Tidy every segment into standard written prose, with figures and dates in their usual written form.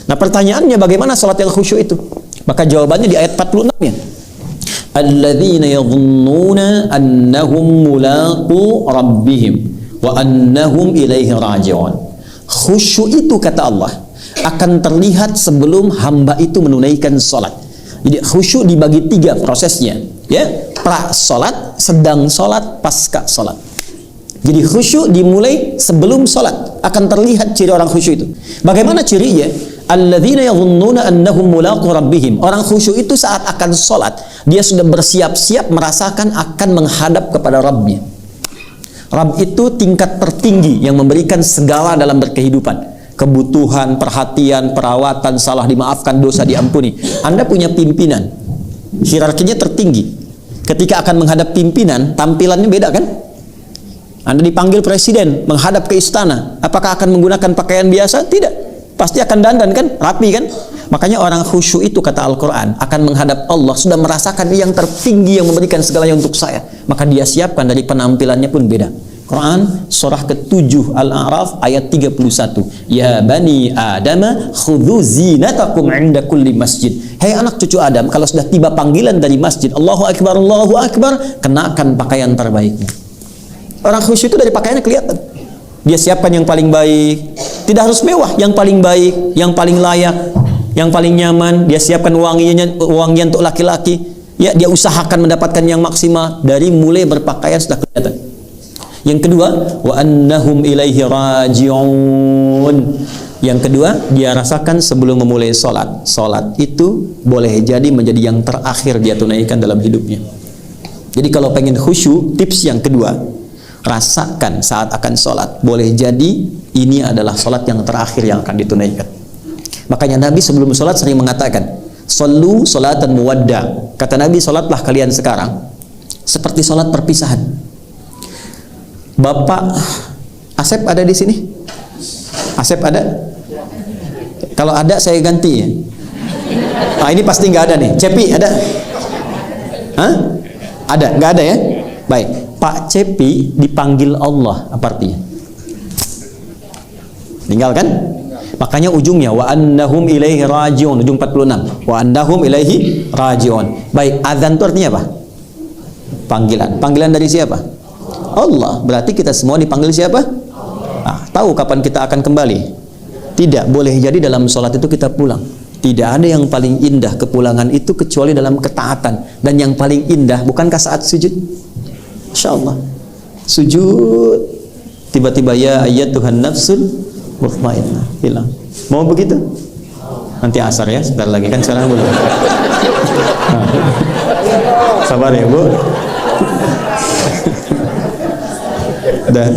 Nah pertanyaannya, bagaimana salat yang khusyuk itu? Maka jawabannya di ayat 46-nya. Alladzina yadhunnuna annahum mulaqu rabbihim wa annahum ilaihi raji'un. Khusyuk itu, kata Allah, akan terlihat sebelum hamba itu menunaikan salat. Jadi khusyuk dibagi 3 prosesnya, ya. Pra salat, sedang salat, pasca salat. Jadi khusyuk dimulai sebelum salat, akan terlihat ciri orang khusyuk itu. Bagaimana cirinya? Alladzina yadhunnuna annahum mulaqu rabbihim. Orang khusyuk itu saat akan salat, dia sudah bersiap-siap merasakan akan menghadap kepada Rabbnya. Rabb itu tingkat tertinggi yang memberikan segala dalam berkehidupan. Kebutuhan, perhatian, perawatan, salah dimaafkan, dosa diampuni. Anda punya pimpinan, hierarkinya tertinggi. Ketika akan menghadap pimpinan, tampilannya beda kan? Anda dipanggil presiden, menghadap ke istana, apakah akan menggunakan pakaian biasa? Tidak. Pasti akan dandan kan? Rapi kan? Makanya orang khusyuk itu, kata Al-Quran, akan menghadap Allah, sudah merasakan yang tertinggi yang memberikan segalanya untuk saya. Maka dia siapkan, dari penampilannya pun beda. Quran surah ke-7 Al-A'raf ayat 31. Ya bani Adam khudhu zinatakum 'inda kulli masjid. Hai anak cucu Adam, kalau sudah tiba panggilan dari masjid, Allahu Akbar, kenakan pakaian terbaiknya. Orang khusyuk itu dari pakaiannya kelihatan. Dia siapkan yang paling baik. Tidak harus mewah, yang paling baik, yang paling layak, yang paling nyaman. Dia siapkan wangian untuk laki-laki. Ya, dia usahakan mendapatkan yang maksimal. Dari mulai berpakaian sudah kelihatan. Yang kedua, wa annahum ilaihi raji'un. Yang kedua, dia rasakan sebelum memulai salat. Salat itu boleh jadi menjadi yang terakhir dia tunaikan dalam hidupnya. Jadi kalau pengen khusyuk, tips yang kedua, rasakan saat akan sholat. Boleh jadi ini adalah sholat yang terakhir yang akan ditunaikan. Makanya Nabi sebelum sholat sering mengatakan, Sallu sholatan muwadda. Kata Nabi, sholatlah kalian sekarang seperti sholat perpisahan. Bapak Asep ada di sini? Asep ada? Kalau ada saya ganti ya. Nah, ini pasti nggak ada nih. Cepi ada? Hah? Ada? Nggak ada ya? Baik. Pak Cepi dipanggil Allah, apa artinya? Tinggal kan? Makanya ujungnya wa annahum ilaihi raji'un, ujung 46. Wa annahum ilaihi raji'un. Baik, azan itu artinya apa? Panggilan. Panggilan dari siapa? Allah. Berarti kita semua dipanggil siapa? Nah, tahu kapan kita akan kembali? Tidak. Boleh jadi dalam sholat itu kita pulang. Tidak ada yang paling indah kepulangan itu kecuali dalam ketaatan. Dan yang paling indah bukankah saat sujud? Masya Allah, sujud, tiba-tiba ya ayat Tuhan nafsul mutmainnah, hilang. Mau begitu? Nanti asar ya, sebentar lagi kan sekarang belum. Sabar ya Bu. Udah,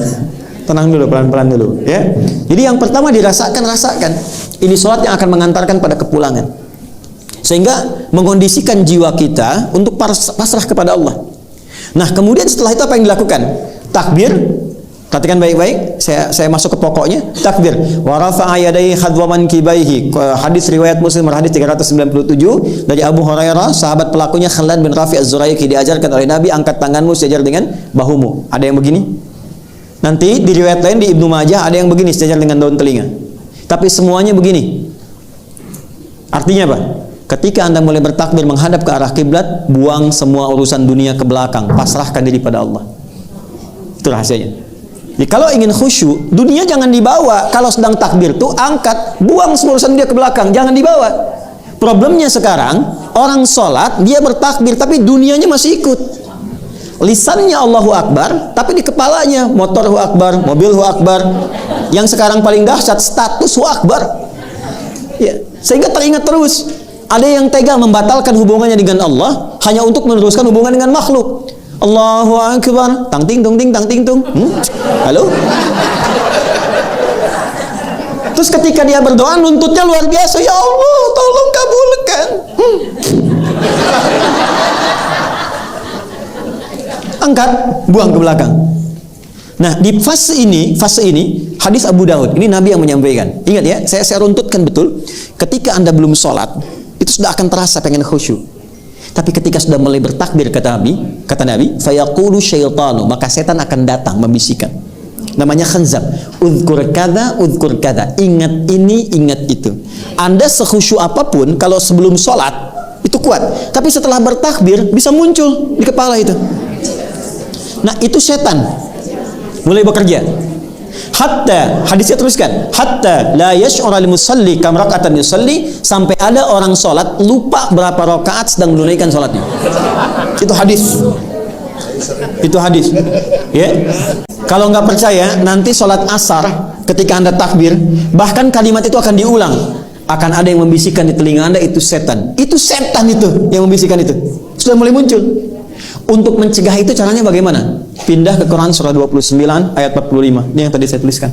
tenang dulu, pelan-pelan dulu ya. Jadi yang pertama rasakan. Ini sholat yang akan mengantarkan pada kepulangan, sehingga mengondisikan jiwa kita untuk pasrah kepada Allah. Nah kemudian setelah itu apa yang dilakukan? Takbir. Perhatikan baik-baik, saya masuk ke pokoknya. Takbir. Wa rafa'a yadayhi khadwa mankibaihi. Hadis riwayat Muslim hadis 397 dari Abu Hurairah, sahabat pelakunya Khalad bin Rafi' Az-Zuraiki, diajarkan oleh Nabi, angkat tanganmu sejajar dengan bahumu. Ada yang begini. Nanti di riwayat lain di Ibnu Majah ada yang begini, sejajar dengan daun telinga. Tapi semuanya begini. Artinya apa? Ketika Anda mulai bertakbir menghadap ke arah kiblat, buang semua urusan dunia ke belakang, pasrahkan diri pada Allah. Itu rahasianya. Jadi kalau ingin khusyuk, dunia jangan dibawa. Kalau sedang takbir tuh angkat, buang semua urusan dia ke belakang, jangan dibawa. Problemnya sekarang, orang sholat, dia bertakbir, tapi dunianya masih ikut. Lisannya Allahu Akbar, tapi di kepalanya motor Hu Akbar, mobil Hu Akbar. Yang sekarang paling dahsyat, status Hu Akbar. Ya, sehingga teringat terus. Ada yang tega membatalkan hubungannya dengan Allah hanya untuk meneruskan hubungan dengan makhluk. Allahu Akbar, tang ting tung ting tang ting tung. Halo? Terus ketika dia berdoa nuntutnya luar biasa, ya Allah, tolong kabulkan. Angkat, buang ke belakang. Nah, di fase ini hadis Abu Daud, ini Nabi yang menyampaikan. Ingat ya, saya runtutkan betul. Ketika Anda belum sholat, itu sudah akan terasa pengen khusyuk. Tapi ketika sudah mulai bertakbir, kata Nabi, fayaqulu syaitanu, maka setan akan datang membisikkan. Namanya khanzab. Uzkur kada, ingat ini, ingat itu. Anda sekhusyuk apapun, kalau sebelum sholat itu kuat, tapi setelah bertakbir bisa muncul di kepala itu. Nah, itu setan mulai bekerja. Hatta, hadisnya teruskan, hatta la yash'ura al-musalli kam raka'atan yusalli, sampai ada orang sholat lupa berapa rakaat sedang menunaikan sholatnya. Itu hadis. Itu hadis. Ya. Kalau nggak percaya, nanti sholat asar ketika Anda takbir, bahkan kalimat itu akan diulang. Akan ada yang membisikkan di telinga Anda, itu setan. Itu setan itu yang membisikkan itu. Sudah mulai muncul. Untuk mencegah itu caranya bagaimana? Pindah ke Quran surah 29 ayat 45. Ini yang tadi saya tuliskan.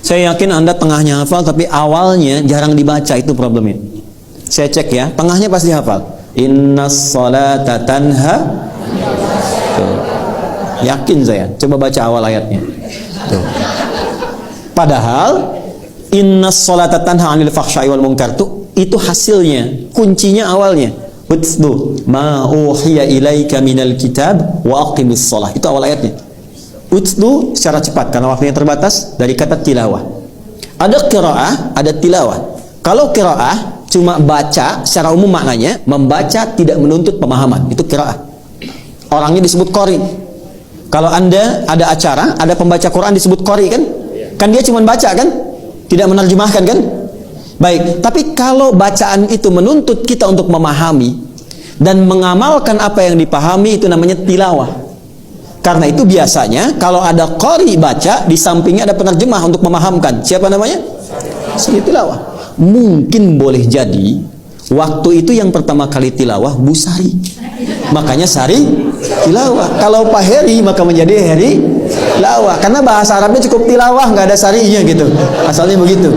Saya yakin Anda tengahnya hafal, tapi awalnya jarang dibaca, itu problemnya. Saya cek ya, tengahnya pasti hafal. Innas salata tanha. Tuh. Yakin saya. Coba baca awal ayatnya. Tuh. Padahal innas salata tanha 'anil fahsya'i wal munkar itu hasilnya, kuncinya awalnya. Utlu ma uhiya ilaika minal kitab wa aqimis shalah. Itu awal ayatnya. Utlu secara cepat karena waktunya terbatas, dari kata tilawah. Ada qiraah, ada tilawah. Kalau qiraah cuma baca, secara umum maknanya membaca tidak menuntut pemahaman, itu qiraah. Orangnya disebut qari. Kalau Anda ada acara, ada pembaca Quran disebut qari kan? Kan dia cuma baca kan? Tidak menerjemahkan kan? Baik, tapi kalau bacaan itu menuntut kita untuk memahami dan mengamalkan apa yang dipahami, itu namanya tilawah. Karena itu biasanya kalau ada qari baca, di sampingnya ada penerjemah untuk memahamkan. Siapa namanya? Sini tilawah. Mungkin boleh jadi waktu itu yang pertama kali tilawah Busari, makanya Sari tilawah. Kalau Pak Heri maka menjadi Heri tilawah, karena bahasa Arabnya cukup tilawah, nggak ada sarinya gitu, asalnya begitu.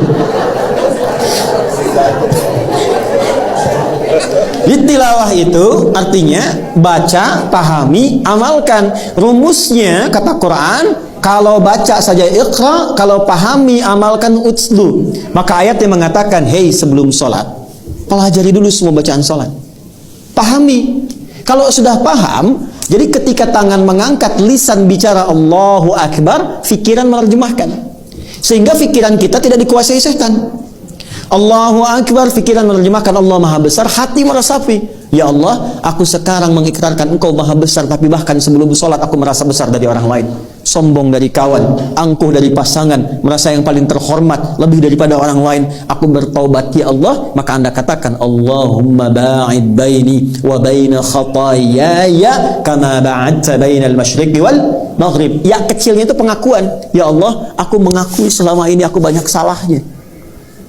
Tilawah itu artinya baca, pahami, amalkan. Rumusnya kata Quran, kalau baca saja iqra, kalau pahami, amalkan utslu. Maka ayat yang mengatakan, hei sebelum sholat, pelajari dulu semua bacaan sholat. Pahami. Kalau sudah paham, jadi ketika tangan mengangkat, lisan bicara Allahu Akbar, fikiran menerjemahkan. Sehingga fikiran kita tidak dikuasai setan. Allahu Akbar, fikiran menerjemahkan Allah Maha Besar, hati meresapi, ya Allah, aku sekarang mengikrarkan Engkau Maha Besar, tapi bahkan sebelum sholat aku merasa besar dari orang lain, sombong dari kawan, angkuh dari pasangan, merasa yang paling terhormat lebih daripada orang lain. Aku bertaubat ya Allah. Maka Anda katakan, Allahumma ba'id baini wa baina khataayaya kama ba'adta bainal masyriqi wal maghrib. Ya kecilnya itu pengakuan, ya Allah, aku mengakui selama ini aku banyak salahnya,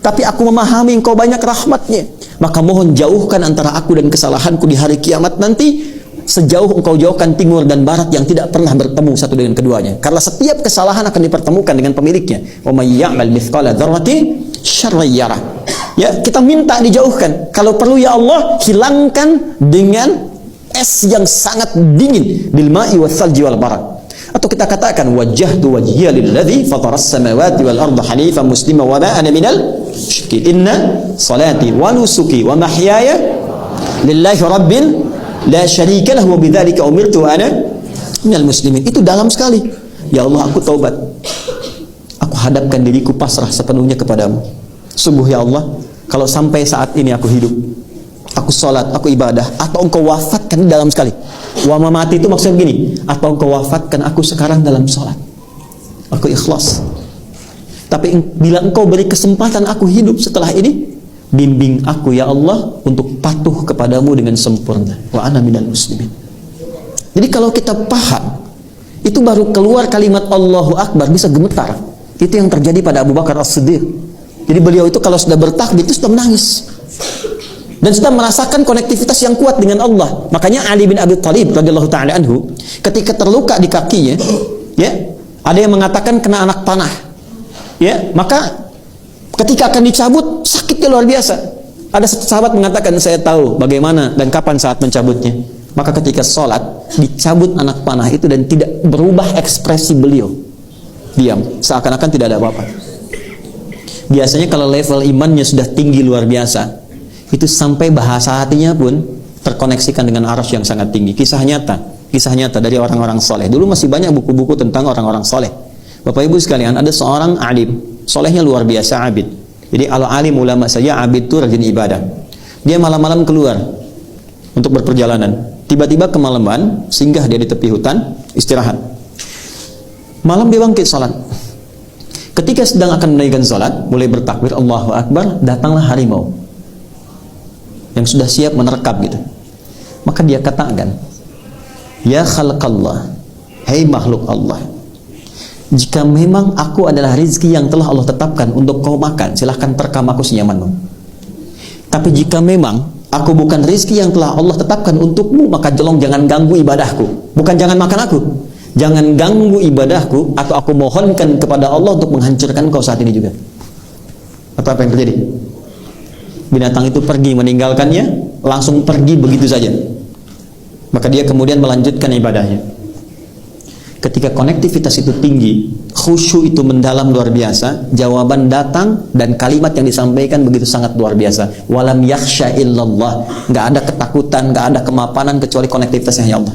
tapi aku memahami Engkau banyak rahmatnya. Maka mohon jauhkan antara aku dan kesalahanku di hari kiamat nanti, sejauh Engkau jauhkan timur dan barat yang tidak pernah bertemu satu dengan keduanya. Karena setiap kesalahan akan dipertemukan dengan pemiliknya. Wa may ya'mal mithqala dzarratin syarran yarah. Ya, kita minta dijauhkan. Kalau perlu ya Allah, hilangkan dengan es yang sangat dingin, bil ma'i wal thalji wal barad. Atau kita katakan wajjahtu wajhiya lilladzi fataras samawati wal arda hanifan musliman wa ma ana minal musyrikin. Inna salati wa nusuki wa mahyaya lillahi rabbil la syarika lahu wa bidzalika umirtu wa ana minal muslimin. Itu dalam sekali. Ya Allah, aku taubat. Aku hadapkan diriku pasrah sepenuhnya kepadamu. Sungguh ya Allah, kalau sampai saat ini aku hidup, aku sholat, aku ibadah, atau Engkau wafatkan dalam sekali. Wa mati itu maksudnya begini, atau Engkau wafatkan aku sekarang dalam sholat, aku ikhlas. Tapi bila Engkau beri kesempatan aku hidup setelah ini, bimbing aku ya Allah untuk patuh kepadamu dengan sempurna. Wa ana minal muslimin. Jadi kalau kita paham, itu baru keluar kalimat Allahu Akbar bisa gemetar. Itu yang terjadi pada Abu Bakar As-Siddiq. Jadi beliau itu kalau sudah bertakbir itu sudah menangis dan sudah merasakan konektivitas yang kuat dengan Allah. Makanya Ali bin Abi Thalib radhiyallahu taala anhu ketika terluka di kakinya, ya, ada yang mengatakan kena anak panah. Ya, maka ketika akan dicabut sakitnya luar biasa. Ada satu sahabat mengatakan, saya tahu bagaimana dan kapan saat mencabutnya. Maka ketika sholat dicabut anak panah itu dan tidak berubah ekspresi beliau, diam, seakan-akan tidak ada apa-apa. Biasanya kalau level imannya sudah tinggi luar biasa, itu sampai bahasa hatinya pun terkoneksikan dengan arasy yang sangat tinggi. Kisah nyata dari orang-orang soleh. Dulu masih banyak buku-buku tentang orang-orang soleh. Bapak Ibu sekalian, ada seorang alim, solehnya luar biasa, abid. Jadi al-alim ulama saja, abid itu rajin ibadah. Dia malam-malam keluar untuk berperjalanan. Tiba-tiba kemalaman, singgah dia di tepi hutan, istirahat. Malam dia bangkit salat. Ketika sedang akan menunaikan salat, mulai bertakbir Allahu Akbar, datanglah harimau yang sudah siap menerkam gitu. Maka dia katakan, ya khalqallah, hai makhluk Allah, jika memang aku adalah rizki yang telah Allah tetapkan untuk kau makan, silahkan terkam aku senyamanmu. Tapi jika memang aku bukan rizki yang telah Allah tetapkan untukmu, maka jangan ganggu ibadahku. Bukan jangan makan aku, jangan ganggu ibadahku, atau aku mohonkan kepada Allah untuk menghancurkan kau saat ini juga. Atau apa yang terjadi? Binatang itu pergi meninggalkannya, langsung pergi begitu saja. Maka dia kemudian melanjutkan ibadahnya. Ketika konektivitas itu tinggi, khusyuk itu mendalam luar biasa, jawaban datang dan kalimat yang disampaikan begitu sangat luar biasa. Walam yakhsha illallah, nggak ada ketakutan, nggak ada kemapanan kecuali konektivitasnya ya Allah.